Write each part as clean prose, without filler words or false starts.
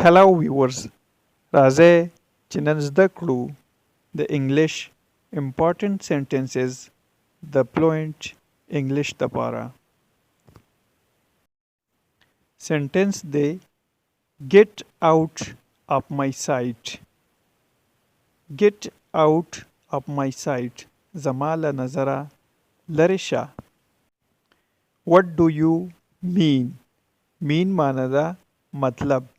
Hello viewers راځئ چې نن زده کړو د انګلیش important sentences د fluent انګلیش لپاره sentence دی get out of my sight get out of my sight زما له نظره لرې شه what do you mean معنی ده مطلب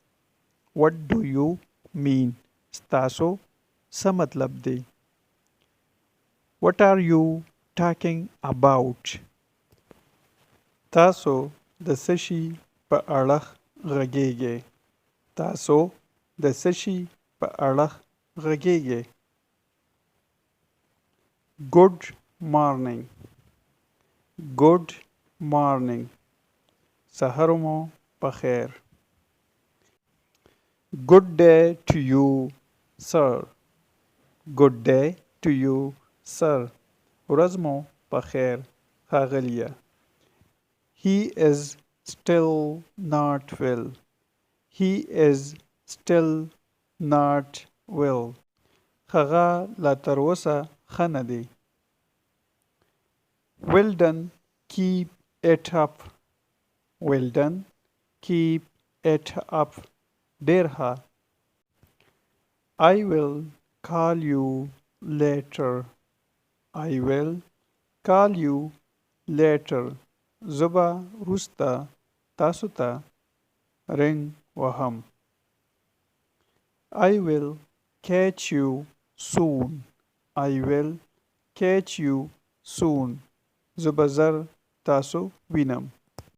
What do you mean? ستاسو څه مطلب دی What are you talking about? تاسو د څه شي په اړه غږیږئ تاسو د څه شي په اړه غږیږئ Good morning Good morning سهار مو په خیر Good day to you, sir. Good day to you, sir. ورځ مو په خیر ښاغلیه He is still not well. He is still not well. هغه لا تر اوسه ښه نه دی Well done. Keep it up. Well done. Keep it up. ډیر ښه I will call you later I will call you later زه به وروسته تاسو ته رنګ وهم I will catch you soon I will catch you soon زه به ژر تاسو وینم